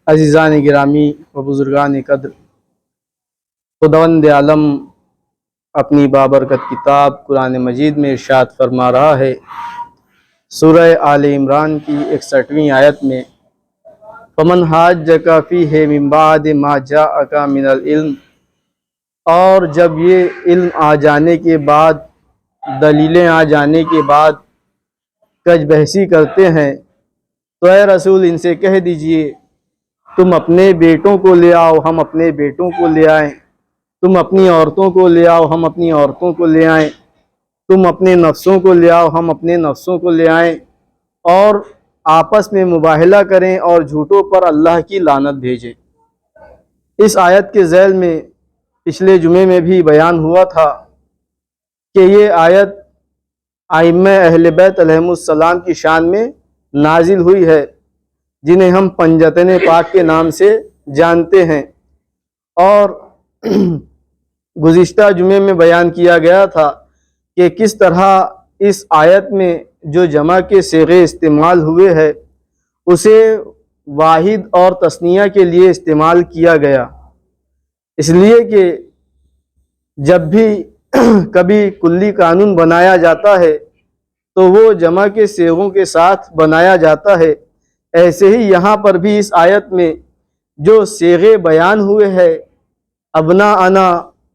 عزیزان گرامی و بزرگان قدر، خداوند عالم اپنی بابرکت کتاب قرآن مجید میں ارشاد فرما رہا ہے، سورہ آل عمران کی 61ویں آیت میں، فَمَنْ حَاجَّكَ فِيهِ مِنْ بَعْدِ مَا جَاءَكَ مِنَ الْعِلْمِ، اور جب یہ علم آ جانے کے بعد، دلیلیں آ جانے کے بعد کج بحثی کرتے ہیں، تو اے رسول ان سے کہہ دیجئے تم اپنے بیٹوں کو لے آؤ، ہم اپنے بیٹوں کو لے آئیں، تم اپنی عورتوں کو لے آؤ، ہم اپنی عورتوں کو لے آئیں، تم اپنے نفسوں کو لے آؤ، ہم اپنے نفسوں کو لے آئیں، اور آپس میں مباہلہ کریں اور جھوٹوں پر اللہ کی لعنت بھیجیں۔ اس آیت کے ذیل میں پچھلے جمعے میں بھی بیان ہوا تھا کہ یہ آیت ائمہ اہل بیت علیہم السلام کی شان میں نازل ہوئی ہے، جنہیں ہم پنجتن پاک کے نام سے جانتے ہیں، اور گزشتہ جمعے میں بیان کیا گیا تھا کہ کس طرح اس آیت میں جو جمع کے صیغے استعمال ہوئے ہیں اسے واحد اور تثنیہ کے لیے استعمال کیا گیا، اس لیے کہ جب بھی کبھی کلی قانون بنایا جاتا ہے تو وہ جمع کے صیغوں کے ساتھ بنایا جاتا ہے۔ ایسے ہی یہاں پر بھی اس آیت میں جو صیغے بیان ہوئے ہیں، ابناءنا،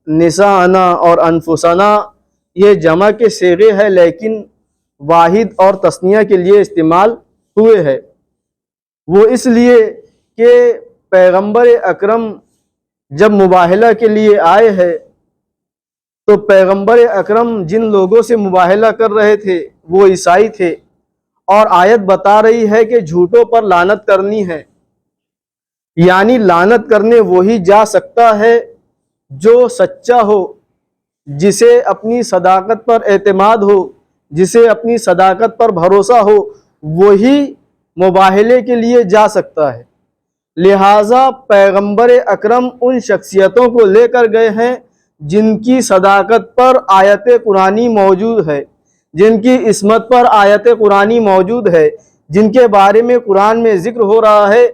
نساءنا اور انفسنا، یہ جمع کے صیغے ہیں لیکن واحد اور تثنیہ کے لیے استعمال ہوئے ہیں۔ وہ اس لیے کہ پیغمبر اکرم جب مباہلہ کے لیے آئے ہیں تو پیغمبر اکرم جن لوگوں سے مباہلہ کر رہے تھے وہ عیسائی تھے، اور آیت بتا رہی ہے کہ جھوٹوں پر لعنت کرنی ہے، یعنی لعنت کرنے وہی جا سکتا ہے جو سچا ہو، جسے اپنی صداقت پر اعتماد ہو، جسے اپنی صداقت پر بھروسہ ہو، وہی مباہلے کے لیے جا سکتا ہے۔ لہٰذا پیغمبر اکرم ان شخصیتوں کو لے کر گئے ہیں جن کی صداقت پر آیت قرآنی موجود ہے، جن کی عصمت پر آیت قرآنی موجود ہے، جن کے بارے میں قرآن میں ذکر ہو رہا ہے،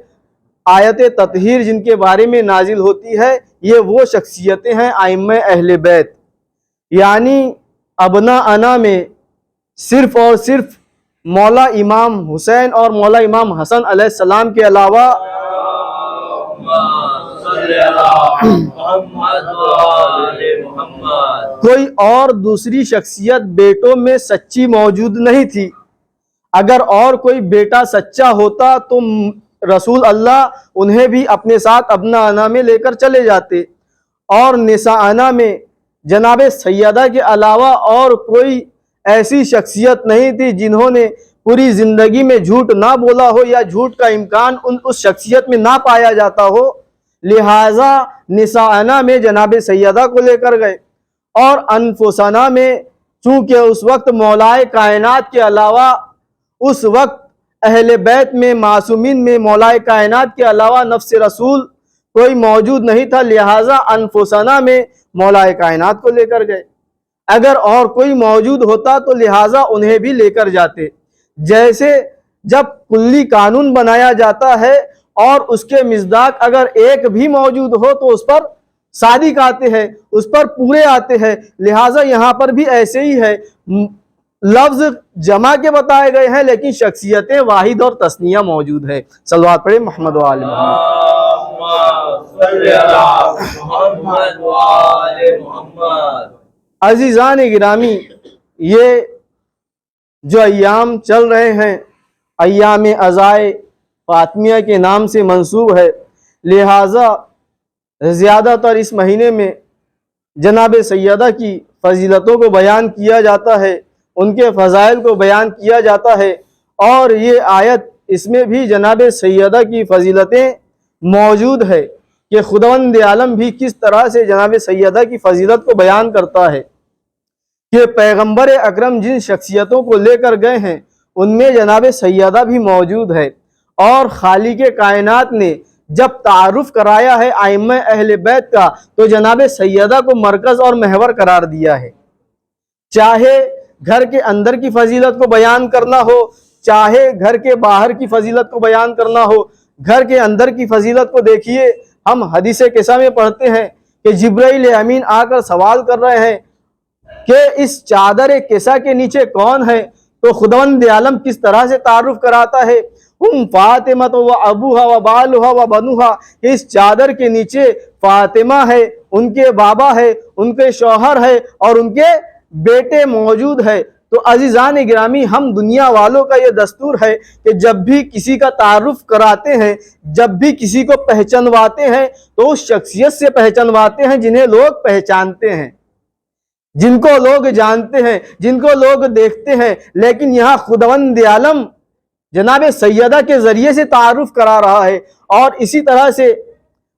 آیت تطہیر جن کے بارے میں نازل ہوتی ہے، یہ وہ شخصیتیں ہیں ائمہ اہل بیت۔ یعنی ابناءنا میں صرف اور صرف مولا امام حسین اور مولا امام حسن علیہ السلام کے علاوہ کوئی اور دوسری شخصیت بیٹوں میں سچی موجود نہیں تھی۔ اگر اور کوئی بیٹا سچا ہوتا تو رسول اللہ انہیں بھی اپنے ساتھ ابناءنا میں لے کر چلے جاتے، اور نساءنا میں جناب سیدہ کے علاوہ اور کوئی ایسی شخصیت نہیں تھی جنہوں نے پوری زندگی میں جھوٹ نہ بولا ہو یا جھوٹ کا امکان اس شخصیت میں نہ پایا جاتا ہو، لہٰذا نساءنا میں جناب سیدہ کو لے کر گئے، اور انفسنا میں چونکہ اس وقت مولائے کائنات کے علاوہ، اس وقت اہل بیت میں معصومین میں مولائے کائنات کے علاوہ نفس رسول کوئی موجود نہیں تھا، لہٰذا انفسنا میں مولائے کائنات کو لے کر گئے۔ اگر اور کوئی موجود ہوتا تو لہٰذا انہیں بھی لے کر جاتے۔ جیسے جب کلی قانون بنایا جاتا ہے اور اس کے مصداق اگر ایک بھی موجود ہو تو اس پر صادق آتے ہیں، اس پر پورے آتے ہیں، لہٰذا یہاں پر بھی ایسے ہی ہے، لفظ جمع کے بتائے گئے ہیں لیکن شخصیتیں واحد اور تثنیہ موجود ہے۔ صلوات پڑھیں محمد و آل محمد۔ عزیزان گرامی، یہ جو ایام چل رہے ہیں ایام عزائے فاطمیہ کے نام سے منسوب ہے، لہٰذا زیادہ تر اس مہینے میں جناب سیدہ کی فضیلتوں کو بیان کیا جاتا ہے، ان کے فضائل کو بیان کیا جاتا ہے، اور یہ آیت اس میں بھی جناب سیدہ کی فضیلتیں موجود ہے کہ خداوند عالم بھی کس طرح سے جناب سیدہ کی فضیلت کو بیان کرتا ہے کہ پیغمبر اکرم جن شخصیتوں کو لے کر گئے ہیں ان میں جناب سیدہ بھی موجود ہے، اور خالق کائنات نے جب تعارف کرایا ہے ائمہ اہل بیت کا تو جناب سیدہ کو مرکز اور محور قرار دیا ہے۔ چاہے گھر کے اندر کی فضیلت کو بیان کرنا ہو، چاہے گھر کے باہر کی فضیلت کو بیان کرنا ہو۔ گھر کے اندر کی فضیلت کو دیکھیے، ہم حدیث قصہ میں پڑھتے ہیں کہ جبرائیل امین آ کر سوال کر رہے ہیں کہ اس چادر قصہ کے نیچے کون ہے؟ تو خداوند عالم کس طرح سے تعارف کراتا ہے، فاطمہ و ابوہا و بالہا و بنوہا، کہ اس چادر کے نیچے فاطمہ ہے، ان کے بابا ہے، ان کے شوہر ہے اور ان کے بیٹے موجود ہے۔ تو عزیزان گرامی، ہم دنیا والوں کا یہ دستور ہے کہ جب بھی کسی کا تعارف کراتے ہیں، جب بھی کسی کو پہچانواتے ہیں تو اس شخصیت سے پہچانواتے ہیں جنہیں لوگ پہچانتے ہیں، جن کو لوگ جانتے ہیں، جن کو لوگ دیکھتے ہیں۔ لیکن یہاں خداوند عالم جناب سیدہ کے ذریعے سے تعارف کرا رہا ہے۔ اور اسی طرح سے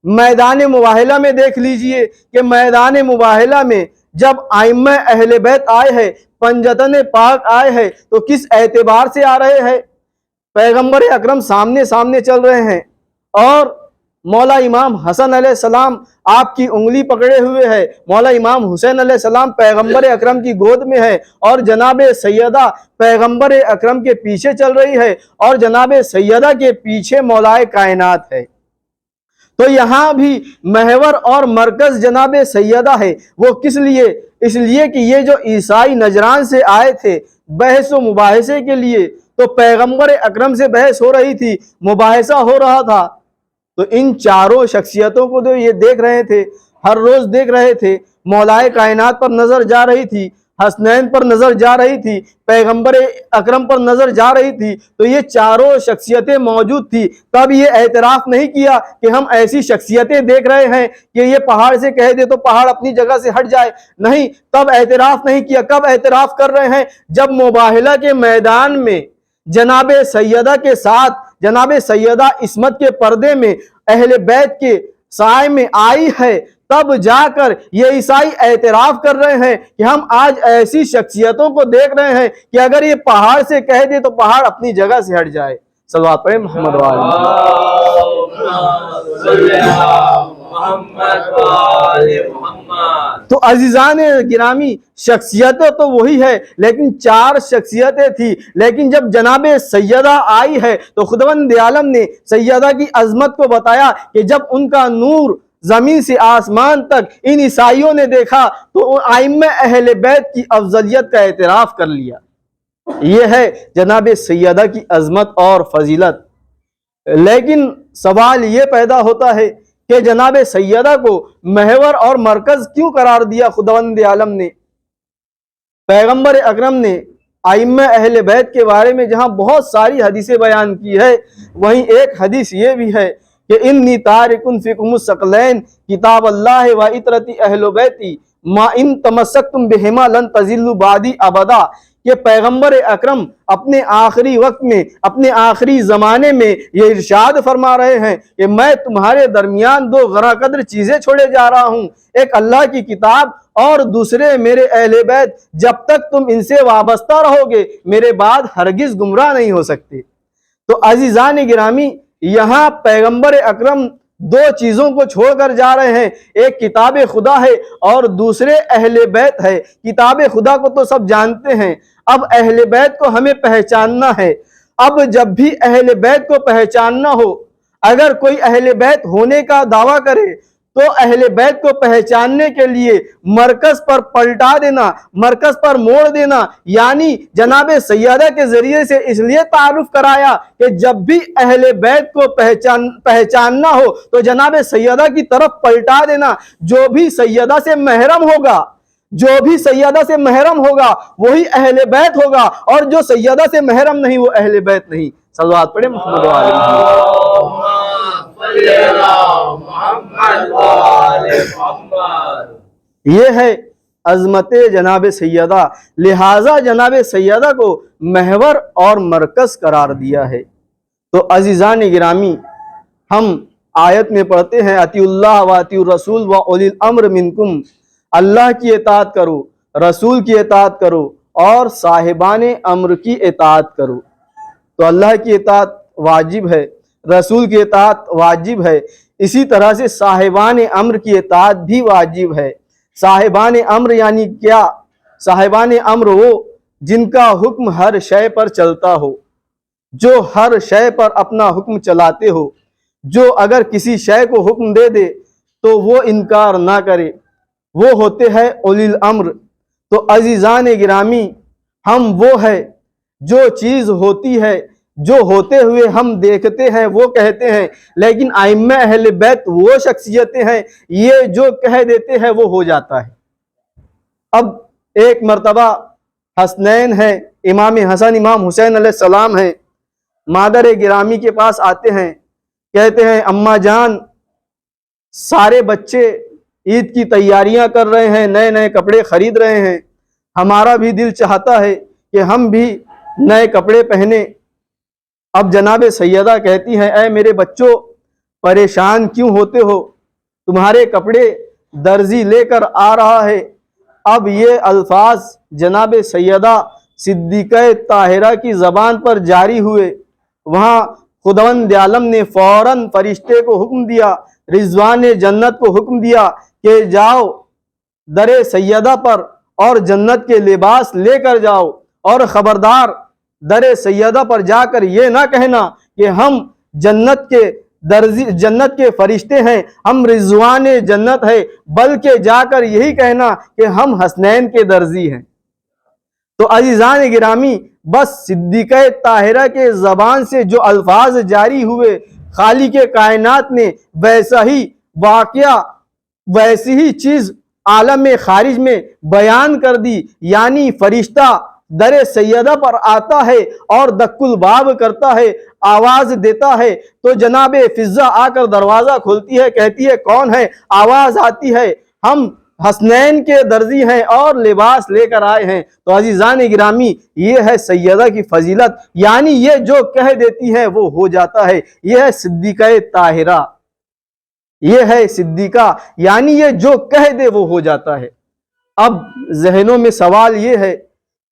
میدان مباہلہ میں دیکھ لیجئے کہ میدان مباہلہ میں جب ائمہ اہل بیت آئے ہیں، پنجتن پاک آئے ہیں، تو کس اعتبار سے آ رہے ہیں؟ پیغمبر اکرم سامنے سامنے چل رہے ہیں اور مولا امام حسن علیہ السلام آپ کی انگلی پکڑے ہوئے ہے، مولا امام حسین علیہ السلام پیغمبر اکرم کی گود میں ہے، اور جناب سیدہ پیغمبر اکرم کے پیچھے چل رہی ہے، اور جناب سیدہ کے پیچھے مولائے کائنات ہے۔ تو یہاں بھی محور اور مرکز جناب سیدہ ہے۔ وہ کس لیے؟ اس لیے کہ یہ جو عیسائی نجران سے آئے تھے بحث و مباحثے کے لیے، تو پیغمبر اکرم سے بحث ہو رہی تھی، مباحثہ ہو رہا تھا، تو ان چاروں شخصیتوں کو جو یہ دیکھ رہے تھے، ہر روز دیکھ رہے تھے، مولائے کائنات پر نظر جا رہی تھی، حسنین پر نظر جا رہی تھی، پیغمبر اکرم پر نظر جا رہی تھی، تو یہ چاروں شخصیتیں موجود تھی۔ تب یہ اعتراف نہیں کیا کہ ہم ایسی شخصیتیں دیکھ رہے ہیں کہ یہ پہاڑ سے کہہ دے تو پہاڑ اپنی جگہ سے ہٹ جائے، نہیں، تب اعتراف نہیں کیا۔ کب اعتراف کر رہے ہیں؟ جب مباہلہ کے میدان میں جناب سیدہ کے ساتھ جناب سیدہ عصمت کے پردے میں اہل بیت کے سائے میں آئی ہے، تب جا کر یہ عیسائی اعتراف کر رہے ہیں کہ ہم آج ایسی شخصیتوں کو دیکھ رہے ہیں کہ اگر یہ پہاڑ سے کہہ دے تو پہاڑ اپنی جگہ سے ہٹ جائے۔ صلوات پڑھیں محمد تو عزیزان گرامی، شخصیتیں تو وہی ہے، لیکن چار شخصیتیں تھی۔ لیکن جب جناب سیدہ آئی ہے تو خداوند عالم نے سیدہ کی عظمت کو بتایا کہ جب ان کا نور زمین سے آسمان تک ان عیسائیوں نے دیکھا تو ائمہ اہل بیت کی افضلیت کا اعتراف کر لیا۔ یہ ہے جناب سیدہ کی عظمت اور فضیلت۔ لیکن سوال یہ پیدا ہوتا ہے کہ جناب سیدہ کو محور اور مرکز کیوں قرار دیا خداوند عالم نے؟ پیغمبر اکرم نے ائمہ اہل بیت کے بارے میں جہاں بہت ساری حدیثیں بیان کی ہے، وہیں ایک حدیث یہ بھی ہے کہ انی تارکن فیکم الثقلین کتاب اللہ و عطرتی اہل بیتی ما ان تمسکتم بہما لن تضلوا بعدی ابدا، کہ پیغمبر اکرم اپنے آخری وقت میں، اپنے آخری زمانے میں یہ ارشاد فرما رہے ہیں کہ میں تمہارے درمیان دو غرا قدر چیزیں چھوڑے جا رہا ہوں، ایک اللہ کی کتاب اور دوسرے میرے اہل بیت، جب تک تم ان سے وابستہ رہو گے میرے بعد ہرگز گمراہ نہیں ہو سکتے۔ تو عزیزان گرامی، یہاں پیغمبر اکرم دو چیزوں کو چھوڑ کر جا رہے ہیں، ایک کتاب خدا ہے اور دوسرے اہل بیت ہے۔ کتاب خدا کو تو سب جانتے ہیں، اب اہل بیت کو ہمیں پہچاننا ہے۔ اب جب بھی اہل بیت کو پہچاننا ہو، اگر کوئی اہل بیت ہونے کا دعویٰ کرے تو اہل بیت کو پہچاننے کے لیے مرکز پر پلٹا دینا، مرکز پر موڑ دینا، یعنی جناب سیدہ کے ذریعے سے اس لیے تعارف کرایا کہ جب بھی اہل بیت کو پہچاننا ہو تو جناب سیدہ کی طرف پلٹا دینا۔ جو بھی سیدہ سے محرم ہوگا، جو بھی سیدہ سے محرم ہوگا وہی اہل بیت ہوگا، اور جو سیدہ سے محرم نہیں وہ اہل بیت نہیں۔ صلوات پڑھیں محمد یہ ہے عظمت جناب سیدہ، لہٰذا جناب سیدہ کو محور اور مرکز قرار دیا ہے۔ تو عزیزان گرامی، ہم آیت میں پڑھتے ہیں اطیعوا اللہ و اطیعوا الرسول و اولی الامر منکم، اللہ کی اطاعت کرو، رسول کی اطاعت کرو اور صاحبان امر کی اطاعت کرو۔ تو اللہ کی اطاعت واجب ہے، رسول کی اطاعت واجب ہے، اسی طرح سے صاحبان امر کی اطاعت بھی واجب ہے۔ صاحبان امر یعنی کیا؟ صاحبان امر وہ جن کا حکم ہر شے پر چلتا ہو، جو ہر شے پر اپنا حکم چلاتے ہو، جو اگر کسی شے کو حکم دے دے تو وہ انکار نہ کرے، وہ ہوتے ہیں اولی الامر۔ تو عزیزان گرامی، ہم وہ ہے جو چیز ہوتی ہے، جو ہوتے ہوئے ہم دیکھتے ہیں وہ کہتے ہیں، لیکن ائمہ اہل بیت وہ شخصیتیں ہیں یہ جو کہہ دیتے ہیں وہ ہو جاتا ہے۔ اب ایک مرتبہ حسنین ہے، امام حسن امام حسین علیہ السلام ہیں، مادر گرامی کے پاس آتے ہیں، کہتے ہیں اماں جان سارے بچے عید کی تیاریاں کر رہے ہیں، نئے نئے کپڑے خرید رہے ہیں، ہمارا بھی دل چاہتا ہے کہ ہم بھی نئے کپڑے پہنے۔ اب جناب سیدہ کہتی ہیں اے میرے بچوں پریشان کیوں ہوتے ہو، تمہارے کپڑے درزی لے کر آ رہا ہے۔ اب یہ الفاظ جناب سیدہ صدیقہ طاہرہ کی زبان پر جاری ہوئے، وہاں خداوند عالم نے فوراً فرشتے کو حکم دیا، رضوان جنت کو حکم دیا کہ جاؤ در سیدہ پر اور جنت کے لباس لے کر جاؤ، اور خبردار در سیدہ پر جا کر یہ نہ کہنا کہ ہم جنت کے فرشتے ہیں، ہم رضوان جنت ہے، بلکہ جا کر یہی کہنا کہ ہم حسنین کے درزی ہیں۔ تو عزیزان گرامی، بس صدیقہ طاہرہ کے زبان سے جو الفاظ جاری ہوئے، خالق کائنات نے ویسا ہی واقعہ، ویسی ہی چیز عالم خارج میں بیان کر دی، یعنی فرشتہ در سیدہ پر آتا ہے اور دق الباب کرتا ہے، آواز دیتا ہے، تو جناب فضہ آ کر دروازہ کھولتی ہے، کہتی ہے کون ہے؟ آواز آتی ہے ہم حسنین کے درزی ہیں اور لباس لے کر آئے ہیں۔ تو عزیزان گرامی، یہ ہے سیدہ کی فضیلت، یعنی یہ جو کہہ دیتی ہے وہ ہو جاتا ہے، یہ ہے صدیقہ طاہرہ، یہ ہے صدیقہ، یعنی یہ جو کہہ دے وہ ہو جاتا ہے۔ اب ذہنوں میں سوال یہ ہے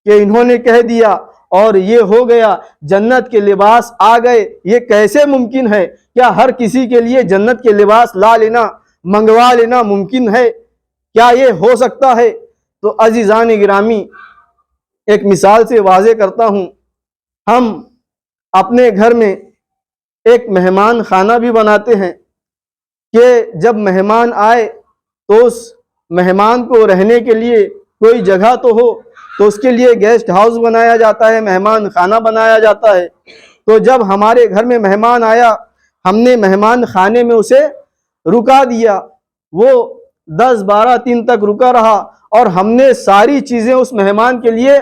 کہ انہوں نے کہہ دیا اور یہ ہو گیا، جنت کے لباس آ گئے، یہ کیسے ممکن ہے؟ کیا ہر کسی کے لیے جنت کے لباس لا لینا، منگوا لینا ممکن ہے؟ کیا یہ ہو سکتا ہے؟ تو عزیزان گرامی، ایک مثال سے واضح کرتا ہوں، ہم اپنے گھر میں ایک مہمان خانہ بھی بناتے ہیں کہ جب مہمان آئے تو اس مہمان کو رہنے کے لیے کوئی جگہ تو ہو، تو اس کے لیے گیسٹ ہاؤس بنایا جاتا ہے، مہمان خانہ بنایا جاتا ہے۔ تو جب ہمارے گھر میں مہمان آیا، ہم نے مہمان خانے میں اسے رکا دیا، وہ 10-12 دن تک رکا رہا، اور ہم نے ساری چیزیں اس مہمان کے لیے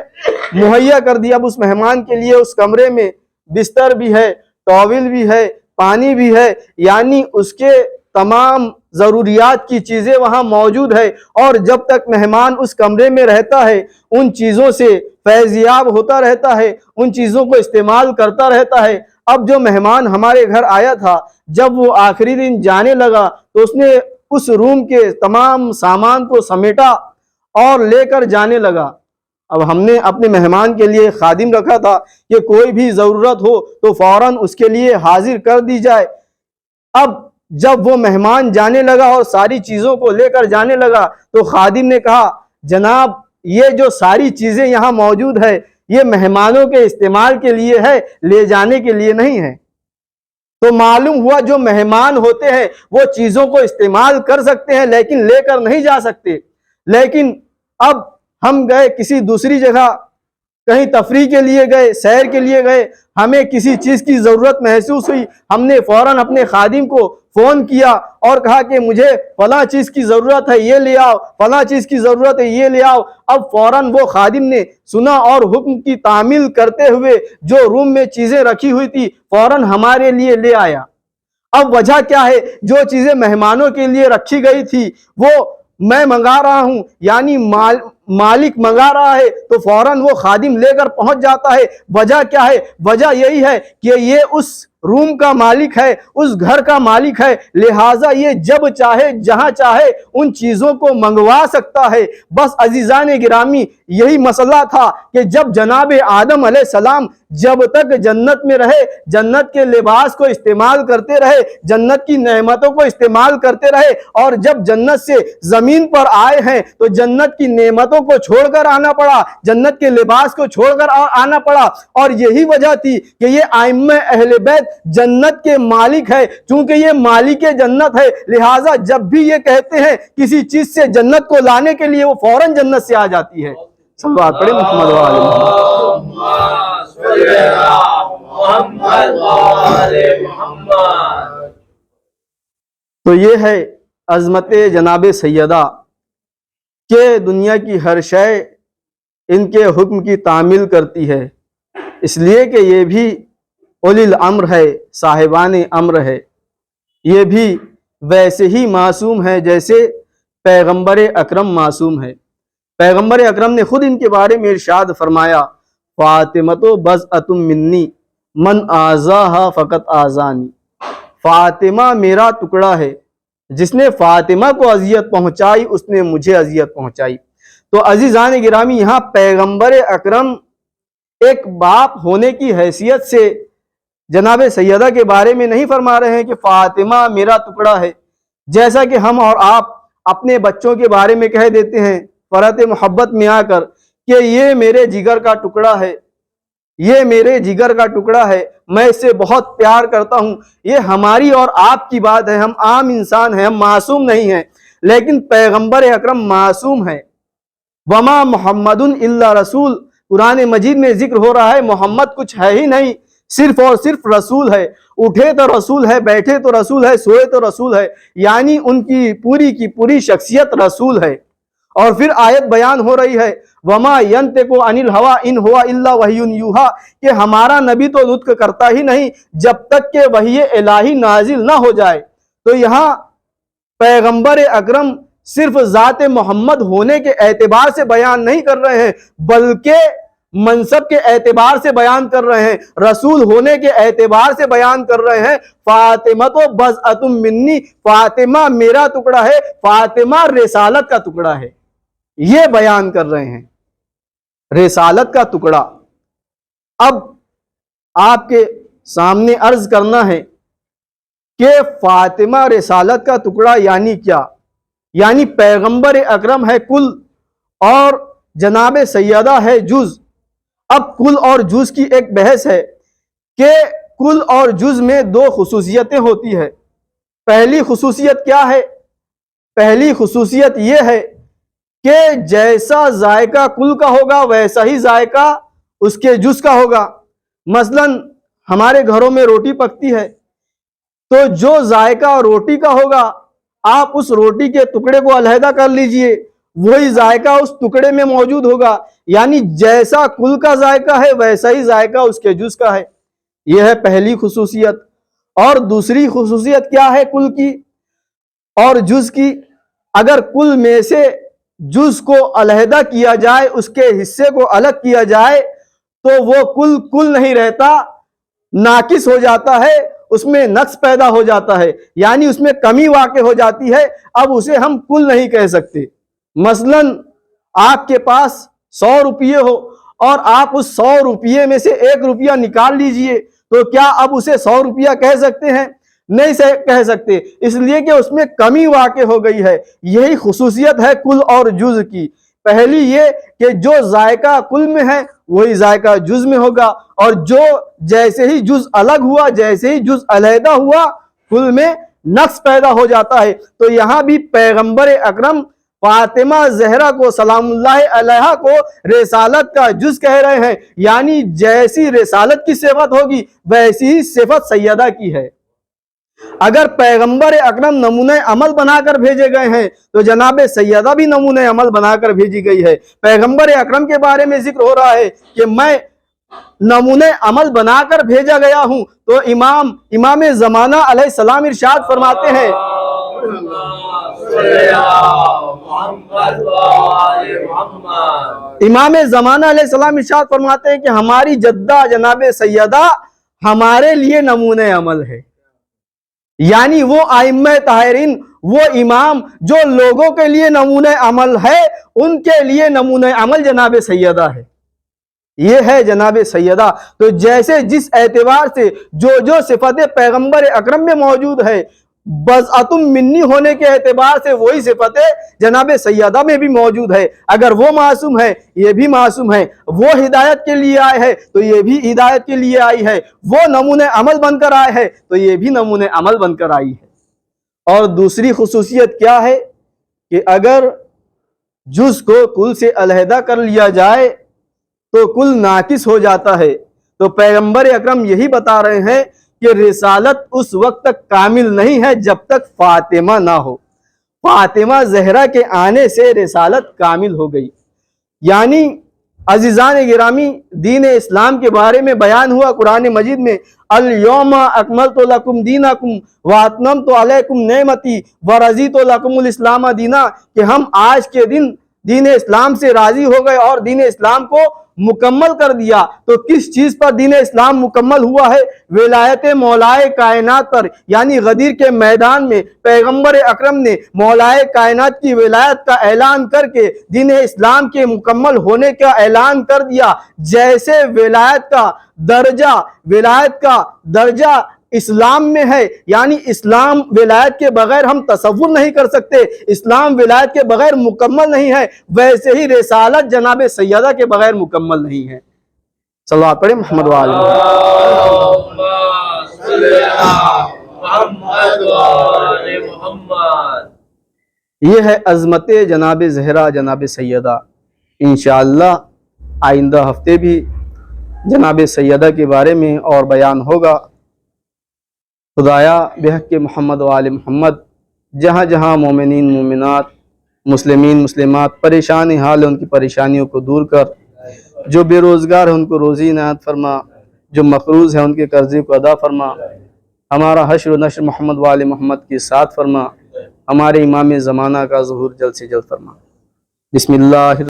مہیا کر دیا۔ اب اس مہمان کے لیے اس کمرے میں بستر بھی ہے، ٹاول بھی ہے، پانی بھی ہے، یعنی اس کے تمام ضروریات کی چیزیں وہاں موجود ہے، اور جب تک مہمان اس کمرے میں رہتا ہے ان چیزوں سے فیضیاب ہوتا رہتا ہے، ان چیزوں کو استعمال کرتا رہتا ہے۔ اب جو مہمان ہمارے گھر آیا تھا، جب وہ آخری دن جانے لگا تو اس نے اس روم کے تمام سامان کو سمیٹا اور لے کر جانے لگا۔ اب ہم نے اپنے مہمان کے لیے خادم رکھا تھا کہ کوئی بھی ضرورت ہو تو فوراً اس کے لیے حاضر کر دی جائے۔ اب جب وہ مہمان جانے لگا اور ساری چیزوں کو لے کر جانے لگا تو خادم نے کہا جناب یہ جو ساری چیزیں یہاں موجود ہے یہ مہمانوں کے استعمال کے لیے ہے، لے جانے کے لیے نہیں ہے۔ تو معلوم ہوا جو مہمان ہوتے ہیں وہ چیزوں کو استعمال کر سکتے ہیں لیکن لے کر نہیں جا سکتے۔ لیکن اب ہم گئے کسی دوسری جگہ، کہیں تفریح کے لیے گئے، سیر کے لیے گئے، ہمیں کسی چیز کی ضرورت محسوس ہوئی، ہم نے فوراً اپنے خادم کو فون کیا اور کہا کہ مجھے فلاں چیز کی ضرورت ہے یہ لے آؤ، فلاں چیز کی ضرورت ہے یہ لے آؤ۔ اب فوراً وہ خادم نے سنا اور حکم کی تعمیل کرتے ہوئے جو روم میں چیزیں رکھی ہوئی تھی فوراً ہمارے لیے لے آیا۔ اب وجہ کیا ہے؟ جو چیزیں مہمانوں کے لیے رکھی گئی تھی وہ میں منگا رہا ہوں، یعنی مالک منگا رہا ہے تو فوراً وہ خادم لے کر پہنچ جاتا ہے۔ وجہ کیا ہے؟ وجہ یہی ہے کہ یہ اس روم کا مالک ہے، اس گھر کا مالک ہے، لہٰذا یہ جب چاہے جہاں چاہے ان چیزوں کو منگوا سکتا ہے۔ بس عزیزان گرامی، یہی مسئلہ تھا کہ جب جناب آدم علیہ السلام جب تک جنت میں رہے، جنت کے لباس کو استعمال کرتے رہے، جنت کی نعمتوں کو استعمال کرتے رہے، اور جب جنت سے زمین پر آئے ہیں تو جنت کی نعمتوں کو چھوڑ کر آنا پڑا، جنت کے لباس کو چھوڑ کر آنا پڑا، اور یہی وجہ تھی کہ یہ ائمہ اہل بیت جنت کے مالک ہے۔ چونکہ یہ مالک جنت ہے، لہٰذا جب بھی یہ کہتے ہیں کسی چیز سے جنت کو لانے کے لیے، وہ فوراً جنت سے آ جاتی ہے۔ صلوات پڑھیں محمد محمد۔ تو یہ ہے عظمت جناب سیدہ کہ دنیا کی ہر شے ان کے حکم کی تعمیل کرتی ہے، اس لیے کہ یہ بھی اولی الامر ہے، صاحبان امر ہے، یہ بھی ویسے ہی معصوم ہے جیسے پیغمبر اکرم معصوم ہے۔ پیغمبر اکرم نے خود ان کے بارے میں ارشاد فرمایا، فاطمۃ بضعۃ منی من آذاہا فقط آذانی، فاطمہ میرا ٹکڑا ہے، جس نے فاطمہ کو اذیت پہنچائی اس نے مجھے اذیت پہنچائی۔ تو عزیزان گرامی، یہاں پیغمبر اکرم ایک باپ ہونے کی حیثیت سے جناب سیدہ کے بارے میں نہیں فرما رہے ہیں کہ فاطمہ میرا ٹکڑا ہے، جیسا کہ ہم اور آپ اپنے بچوں کے بارے میں کہہ دیتے ہیں فرحت محبت میں آ کر کہ یہ میرے جگر کا ٹکڑا ہے، یہ میرے جگر کا ٹکڑا ہے، میں اس سے بہت پیار کرتا ہوں۔ یہ ہماری اور آپ کی بات ہے، ہم عام انسان ہیں، ہم معصوم نہیں ہیں، لیکن پیغمبر اکرم معصوم ہے۔ وما محمد الا رسول، قرآن مجید میں ذکر ہو رہا ہے محمد کچھ ہے ہی نہیں، صرف اور صرف رسول ہے، اٹھے تو رسول ہے، بیٹھے تو رسول ہے، سوئے تو رسول ہے، یعنی ان کی پوری شخصیت رسول ہے۔ اور پھر آیت بیان ہو رہی ہے وما ينطق عن الهوى ان هو الا وحی یوحی، کہ ہمارا نبی تو نطق کرتا ہی نہیں جب تک کہ وحی الہی نازل نہ ہو جائے۔ تو یہاں پیغمبر اکرم صرف ذات محمد ہونے کے اعتبار سے بیان نہیں کر رہے ہیں، بلکہ منصب کے اعتبار سے بیان کر رہے ہیں، رسول ہونے کے اعتبار سے بیان کر رہے ہیں۔ فاطمۃ بضعۃ منی، فاطمہ میرا ٹکڑا ہے، فاطمہ رسالت کا ٹکڑا ہے، یہ بیان کر رہے ہیں، رسالت کا ٹکڑا۔ اب آپ کے سامنے عرض کرنا ہے کہ فاطمہ رسالت کا ٹکڑا یعنی کیا؟ یعنی پیغمبر اکرم ہے کل اور جناب سیدہ ہے جز۔ اب کل اور جز کی ایک بحث ہے کہ کل اور جز میں دو خصوصیتیں ہوتی ہیں۔ پہلی خصوصیت کیا ہے؟ پہلی خصوصیت یہ ہے کہ جیسا ذائقہ کل کا ہوگا ویسا ہی ذائقہ اس کے جز کا ہوگا۔ مثلا ہمارے گھروں میں روٹی پکتی ہے تو جو ذائقہ روٹی کا ہوگا آپ اس روٹی کے ٹکڑے کو علیحدہ کر لیجئے، وہی ذائقہ اس ٹکڑے میں موجود ہوگا، یعنی جیسا کل کا ذائقہ ہے ویسا ہی ذائقہ اس کے جز کا ہے۔ یہ ہے پہلی خصوصیت۔ اور دوسری خصوصیت کیا ہے کل کی اور جز کی؟ اگر کل میں سے جز کو علیحدہ کیا جائے، اس کے حصے کو الگ کیا جائے تو وہ کل نہیں رہتا، ناقص ہو جاتا ہے، اس میں نقص پیدا ہو جاتا ہے، یعنی اس میں کمی واقع ہو جاتی ہے، اب اسے ہم کل نہیں کہہ سکتے۔ مثلا آپ کے پاس 100 روپیے ہو اور آپ اس 100 روپیے میں سے 1 روپیہ نکال لیجئے، تو کیا اب اسے 100 روپیہ کہہ سکتے ہیں؟ نہیں کہہ سکتے، اس لیے کہ اس میں کمی واقع ہو گئی ہے۔ یہی خصوصیت ہے کل اور جز کی۔ پہلی یہ کہ جو ذائقہ کل میں ہے وہی ذائقہ جز میں ہوگا، اور جو جیسے ہی جز الگ ہوا، جیسے ہی جز علیحدہ ہوا، کل میں نقص پیدا ہو جاتا ہے۔ تو یہاں بھی پیغمبر اکرم فاطمہ زہرا کو سلام اللہ علیہا کو رسالت کا جز کہہ رہے ہیں، یعنی جیسی رسالت کی صفت ہوگی ویسی ہی صفت سیدہ کی ہے۔ اگر پیغمبر اکرم نمونہ عمل بنا کر بھیجے گئے ہیں تو جناب سیدہ بھی نمونہ عمل بنا کر بھیجی گئی ہے۔ پیغمبر اکرم کے بارے میں ذکر ہو رہا ہے کہ میں نمونہ عمل بنا کر بھیجا گیا ہوں، تو امام زمانہ علیہ السلام ارشاد فرماتے ہیں امام زمانہ علیہ السلام ارشاد فرماتے ہیں کہ ہماری جدہ جناب سیدہ ہمارے لیے نمونہ عمل ہے، یعنی وہ ائمہ طاہرین وہ امام جو لوگوں کے لیے نمونہ عمل ہے، ان کے لیے نمونہ عمل جناب سیدہ ہے، یہ ہے جناب سیدہ۔ تو جیسے جس اعتبار سے جو صفت پیغمبر اکرم میں موجود ہے، بضعۃ منی ہونے کے اعتبار سے وہی صفت جناب سیدہ میں بھی موجود ہے۔ اگر وہ معصوم ہے، یہ بھی معصوم ہے، وہ ہدایت کے لیے آئے ہیں تو یہ بھی ہدایت کے لیے آئی ہے، وہ نمونہ عمل بن کر آئے ہیں تو یہ بھی نمونہ عمل بن کر آئی ہے۔ اور دوسری خصوصیت کیا ہے کہ اگر جز کو کل سے علیحدہ کر لیا جائے تو کل ناقص ہو جاتا ہے۔ تو پیغمبر اکرم یہی بتا رہے ہیں کہ رسالت اس وقت تک کامل نہیں ہے جب تک فاطمہ نہ ہو۔ فاطمہ زہرا کے آنے سے رسالت کامل ہو گئی۔ یعنی عزیزان گرامی، دین اسلام کے بارے میں بیان ہوا قرآن مجید میں، الیوم اکملت لکم دینکم واتممت علیکم نعمتی ورضیت لکم الاسلام دینا، کہ ہم آج کے دن دین اسلام سے راضی ہو گئے اور دین اسلام کو مکمل کر دیا۔ تو کس چیز پر دین اسلام مکمل ہوا ہے؟ ولایت مولائے کائنات پر، یعنی غدیر کے میدان میں پیغمبر اکرم نے مولائے کائنات کی ولایت کا اعلان کر کے دین اسلام کے مکمل ہونے کا اعلان کر دیا۔ جیسے ولایت کا درجہ اسلام میں ہے، یعنی اسلام ولایت کے بغیر ہم تصور نہیں کر سکتے، اسلام ولایت کے بغیر مکمل نہیں ہے، ویسے ہی رسالت جناب سیدہ کے بغیر مکمل نہیں ہے۔ صلوات پڑھیں محمد وآلہ محمد۔ یہ ہے عظمت جناب زہرا، جناب سیدہ۔ انشاءاللہ آئندہ ہفتے بھی جناب سیدہ کے بارے میں اور بیان ہوگا۔ خدایا بحق محمد وآل محمد، جہاں جہاں مومنین مومنات، مسلمین مسلمات پریشان حال ہیں، ان کی پریشانیوں کو دور کر، جو بے روزگار ہیں ان کو روزی عنایت فرما، جو مقروض ہیں ان کے قرضے کو ادا فرما، ہمارا حشر و نشر محمد وآل محمد کے ساتھ فرما، ہمارے امام زمانہ کا ظہور جلد سے جلد فرما۔ بسم اللہ